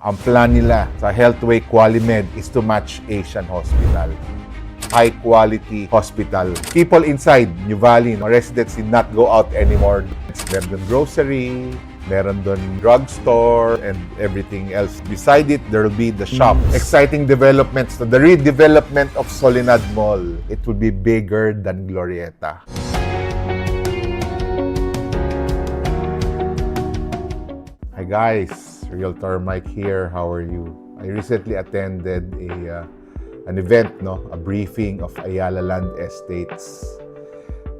Ang plan nila sa Healthway Qualimed is to match Asian Hospital. High quality hospital. People inside New Valley, residents did not go out anymore. Meron doon grocery, meron doon drugstore, and everything else. Beside it, there will be the shop. Exciting developments. So the redevelopment of Solinad Mall. It will be bigger than Glorieta. Hi guys, Realtor Mike here. How are you? I recently attended an event, a briefing of Ayala Land Estates.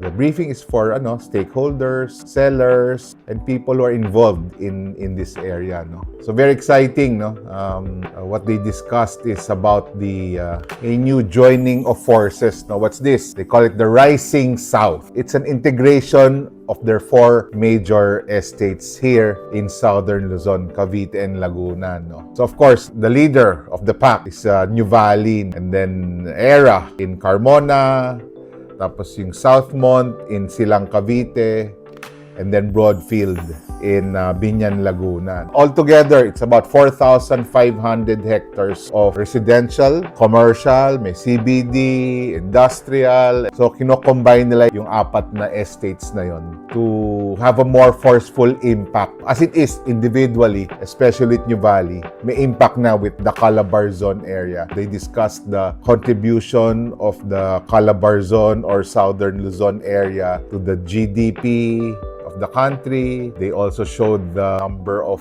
The briefing is for stakeholders, sellers, and people who are involved in this area. So very exciting. What they discussed is about a new joining of forces. What's this? They call it the Rising South. It's an integration of their four major estates here in southern Luzon, Cavite, and Laguna. So of course, the leader of the pack is New Valley, and then Era in Carmona, tapos yung Southmont in Silang, Cavite, and then Broadfield in Biñan, Laguna. Altogether, it's about 4,500 hectares of residential, commercial, may CBD, industrial. So, kino-combine nila yung apat na estates na yon to have a more forceful impact. As it is individually, especially at New Valley, may impact na with the Calabarzon area. They discussed the contribution of the Calabarzon or Southern Luzon area to the GDP of the country. They also showed the number of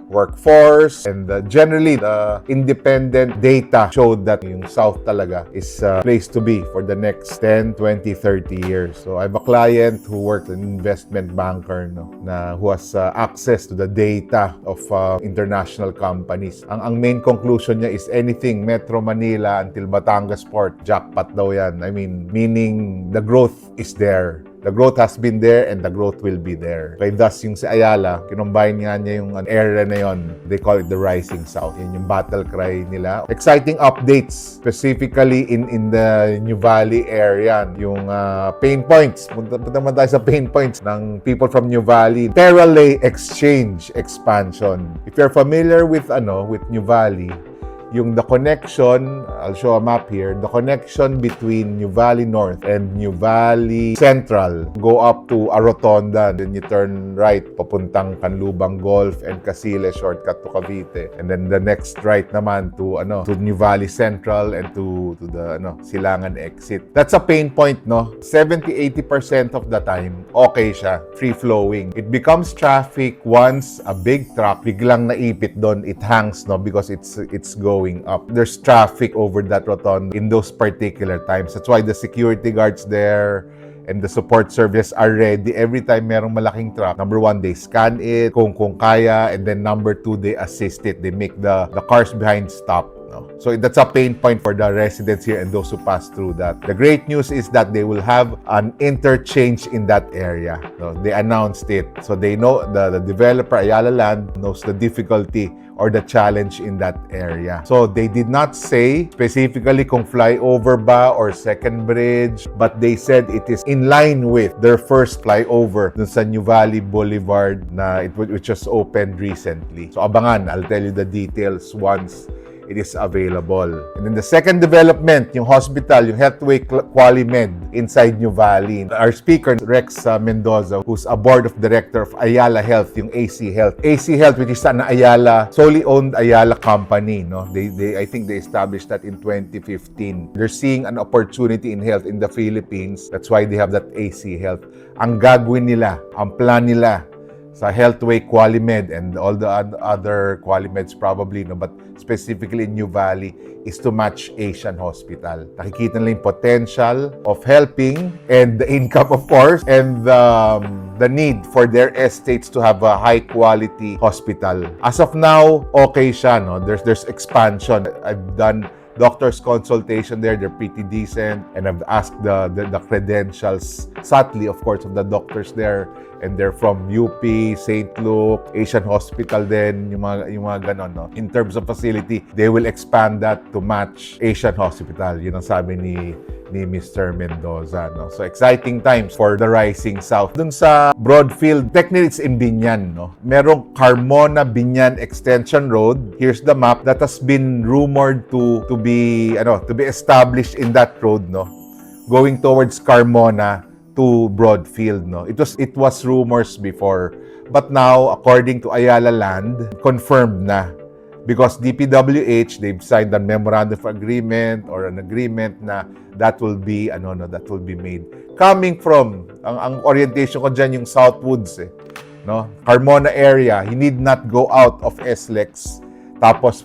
workforce, and generally the independent data showed that yung South talaga is a place to be for the next 10, 20, 30 years. So I have a client who works an investment banker who has access to the data of international companies. Ang main conclusion niya is anything Metro Manila until Batangas Port, jackpot daw yan. I mean, meaning the growth is there. The growth has been there and the growth will be there. Kaya thus yung sa Ayala, kinumbine nga niya yung area na yon. They call it the Rising South. Yun yung battle cry nila. Exciting updates, specifically in the New Valley area. Yung pain points. Punta naman tayo sa pain points ng people from New Valley. Peralay Exchange expansion. If you're familiar with New Valley, yung the connection, I'll show a map here, the connection between New Valley North and New Valley Central, go up to a rotonda, then you turn right, papuntang Canlubang Golf and Casile, shortcut to Cavite. And then the next right naman to New Valley Central and to the Silangan exit. That's a pain point, 70-80% of the time, okay siya, free-flowing. It becomes traffic once a big truck biglang naipit doon, it hangs, because it's going up. There's traffic over that rotonda in those particular times. That's why the security guards there and the support service are ready every time merong malaking truck. Number one, they scan it kung kaya, and then number two, they assist it. They make the cars behind stop. So that's a pain point for the residents here and those who pass through that. The great news is that they will have an interchange in that area. They announced it. So they know, the developer, Ayala Land, knows the difficulty or the challenge in that area. So they did not say specifically kung flyover ba or second bridge, but they said it is in line with their first flyover dun sa New Valley Boulevard which was opened recently. So abangan, I'll tell you the details once it is available. And then the second development, yung hospital, yung Healthway Qualimed inside New Valley. Our speaker, Rex Mendoza, who's a board of director of Ayala Health, yung AC Health. AC Health, which is an Ayala, solely owned Ayala company. I think they established that in 2015. They're seeing an opportunity in health in the Philippines. That's why they have that AC Health. Ang gagawin nila, ang plan nila, sa Healthway Qualimed and all the other Qualimeds probably, but specifically in New Valley, is to match Asian Hospital. Nakikita nila yung potential of helping and the income, of course, and the need for their estates to have a high-quality hospital. As of now, okay siya. There's expansion. I've done doctor's consultation there. They're pretty decent, and I've asked the credentials sadly, of course, of the doctors there, and they're from UP, St. Luke, Asian Hospital din, yung mga ganon, no? In terms of facility, they will expand that to match Asian Hospital. Yun ang sabi ni Mr. Mendoza, no? So, exciting times for the Rising South. Dun sa Broadfield, technically it's in Binyan, no? Merong Carmona Binyan Extension Road. Here's the map that has been rumored to be established in that road, no? Going towards Carmona to Broadfield, no? It was rumors before, but now, according to Ayala Land, confirmed na. Because DPWH, they've signed a memorandum of agreement or an agreement na that will be made. Coming from, ang orientation ko dyan yung Southwoods, no? Carmona area, you need not go out of SLEX. Tapos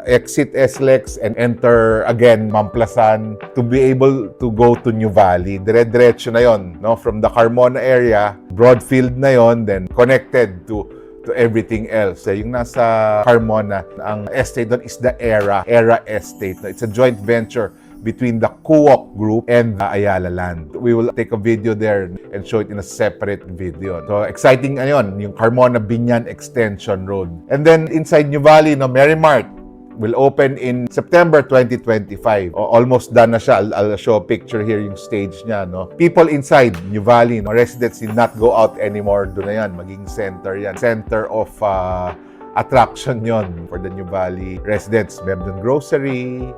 exit SLEX and enter again Mamplasan to be able to go to New Valley. Dire-diretso na yon, no? From the Carmona area, Broadfield na yon, then connected to everything else. Yung nasa Carmona, ang estate doon is the Era Estate. It's a joint venture between the Kuok Group and the Ayala Land. We will take a video there and show it in a separate video. So, exciting yung Carmona Binyan Extension Road. And then, inside New Valley, Mary Mart will open in September 2025. Almost done na siya. I'll show a picture here, yung stage niya, no? People inside New Valley, residents did not go out anymore. Doon na yan, maging center yan. Center of attraction yon for the New Valley residents. Meron doon grocery,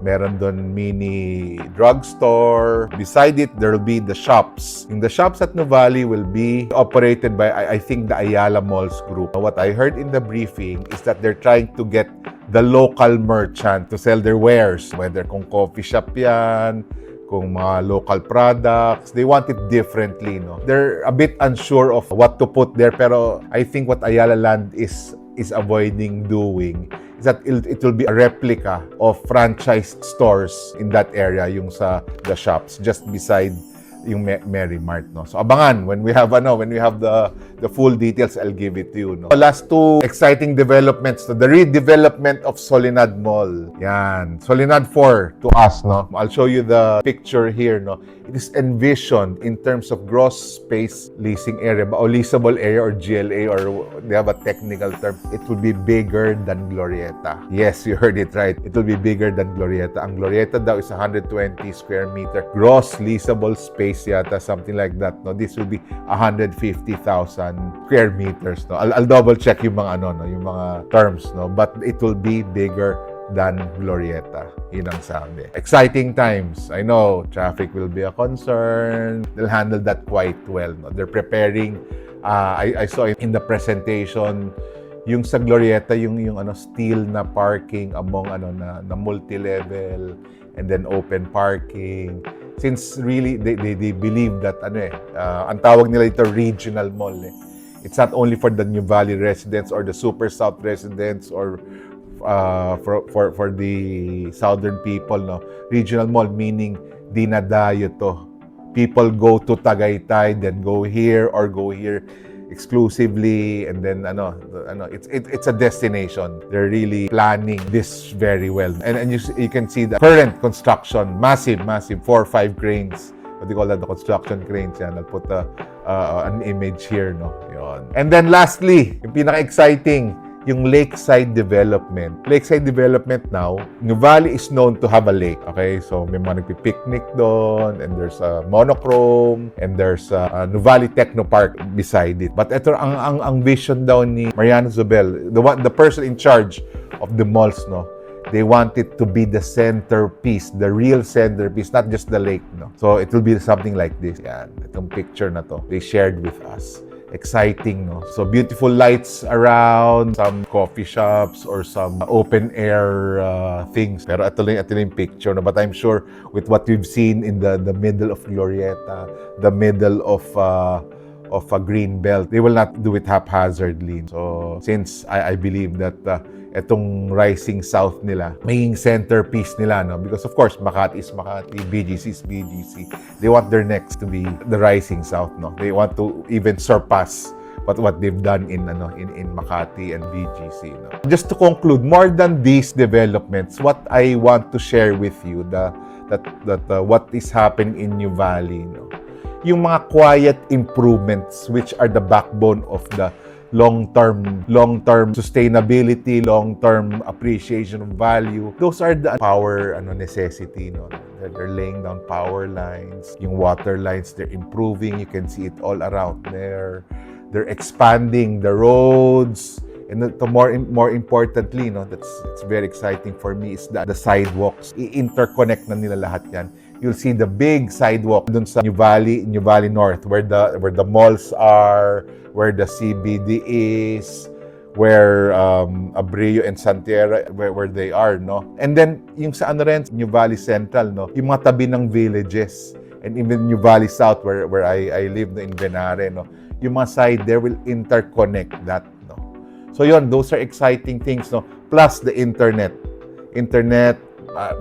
meron doon mini drugstore. Beside it, there will be the shops. The shops at New Valley will be operated by, I think, the Ayala Malls Group. What I heard in the briefing is that they're trying to get the local merchant to sell their wares. Whether kung coffee shop yan, kung mga local products, they want it differently, no? They're a bit unsure of what to put there, pero I think what Ayala Land is avoiding doing is that it will be a replica of franchised stores in that area, yung sa the shops just beside yung Mary Mart, no? So abangan when we have the full details, I'll give it to you, no? Last two exciting developments, the redevelopment of Solinad Mall. Yan, Solinad 4 to us, no? I'll show you the picture here, no? It is envisioned in terms of gross space leasing area o leasable area or GLA, or they have a technical term. It will be bigger than Glorieta. Yes, you heard it right. It will be bigger than Glorieta. Ang Glorieta daw is 120 square meter gross leasable space yata, something like that, no? This will be 150,000 square meters, no? I'll double check yung mga yung mga terms, no? But it will be bigger than Glorieta. Yun ang sabi. Exciting times. I know traffic will be a concern. They'll handle that quite well, no? They're preparing. I saw in the presentation yung sa Glorieta, yung steel na parking among na multi-level and then open parking. Since really they believe that ang tawag nila ito regional mall, It's not only for the New Valley residents or the Super South residents or for the southern people, no? Regional mall meaning dinadayo to. People go to Tagaytay, then go here or go here exclusively, and then it's a destination. They're really planning this very well, and you can see the current construction, massive 4 or 5 cranes. What do you call that? The construction cranes. Yan. I'll put an image here, no? Yun. And then lastly, yung pinaka-exciting, yung Lakeside Development. Lakeside Development now, New Valley is known to have a lake. Okay? So, may mga nagpipicnic doon, and there's a monochrome, and there's a New Valley Techno Park beside it. But ito, ang vision daw ni Mariano Zobel, the person in charge of the malls, no? They want it to be the centerpiece, the real centerpiece, not just the lake, no? So, it will be something like this. Yan, itong picture na to, they shared with us. Exciting, no? So, beautiful lights around, some coffee shops or some open-air things. Pero ito lang yung picture, no? But I'm sure with what we've seen in the middle of Glorieta, the middle of a green belt, they will not do it haphazardly. So, since I believe that etong Rising South nila, maging centerpiece nila, no? Because of course, Makati is Makati, BGC is BGC. They want their next to be the Rising South, no? They want to even surpass what they've done in Makati and BGC, no? Just to conclude, more than these developments, what I want to share with you, the what is happening in New Valley, no? Yung mga quiet improvements which are the backbone of the long-term sustainability, long-term appreciation of value. Those are the power necessity, no? They're laying down power lines, yung water lines, they're improving. You can see it all around there. They're expanding the roads. And more importantly, no, it's very exciting for me is the sidewalks. I-interconnect na nila lahat yan. You'll see the big sidewalk dun sa New Valley North, where the malls are, where the CBD is, where Abreu and Santiera, where they are, no? And then, yung sa New Valley Central, no? Yung mga tabi ng villages. And even New Valley South, where I live in Benare, no? Yung mga side there will interconnect that, no? So yun, those are exciting things, no? Plus the internet.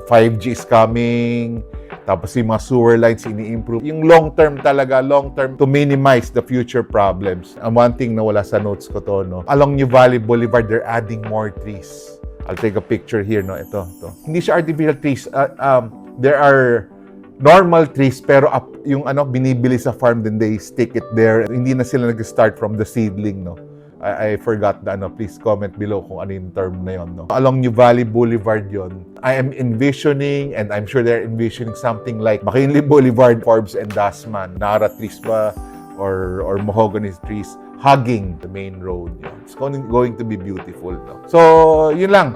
5G is coming. Tapos yung mga sewer lines ini-improve. Yung long-term to minimize the future problems. And one thing na wala sa notes ko to, no? Along New Valley Boulevard, they're adding more trees. I'll take a picture here, no? Ito. Hindi siya artificial trees. There are normal trees, pero yung binibili sa farm, then they stick it there. Hindi na sila nag-start from the seedling, no? I forgot the please comment below kung ano yung term na yun, no? Along New Valley Boulevard yon. I am envisioning, and I'm sure they're envisioning something like McKinley Boulevard, Forbes and Dasman, Nara trees ba, or mahogany trees, hugging the main road. Yun. It's going to be beautiful, no? So, yun lang.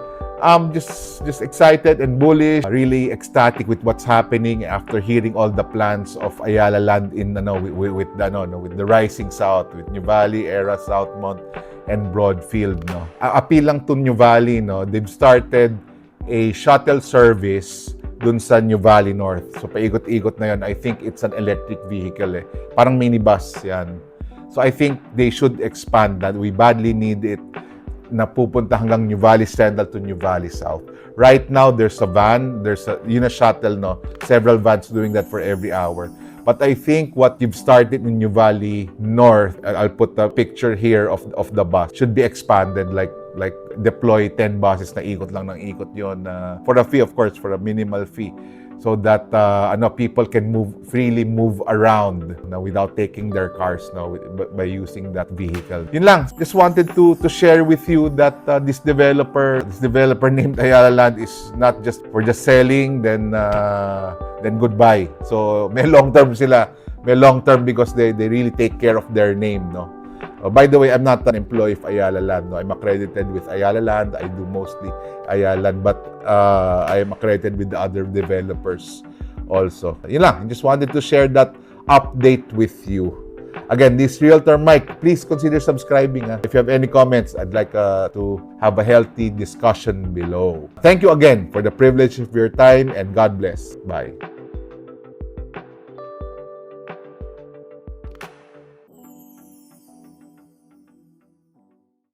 Just excited and bullish, really ecstatic with what's happening after hearing all the plans of Ayala Land in with the Rising South, with New Valley, Era, Southmont, and Broadfield, no. Appeal lang to New Valley, no. They've started a shuttle service dun sa New Valley North. So paikot-ikot na yun. I think it's an electric vehicle, eh. Parang minibus yan. So I think they should expand that. We badly need it na pupunta hanggang New Valley Central to New Valley South. Right now, there's a van, there's a shuttle, no? Several vans doing that for every hour. But I think what you've started in New Valley North, I'll put a picture here of the bus, should be expanded, like deploy 10 buses na ikot lang ng ikot yon, for a fee, of course, for a minimal fee. So that people can freely move around without taking their cars by using that vehicle. Yun lang. Just wanted to share with you that this developer named Ayala Land is not just selling, then goodbye. So may long term sila. May long term because they really take care of their name, no. By the way, I'm not an employee of Ayala Land. No? I'm accredited with Ayala Land. I do mostly Ayala Land, but I am accredited with the other developers also. Yun lang. I just wanted to share that update with you. Again, this Realtor Mike, please consider subscribing. If you have any comments, I'd like to have a healthy discussion below. Thank you again for the privilege of your time, and God bless. Bye.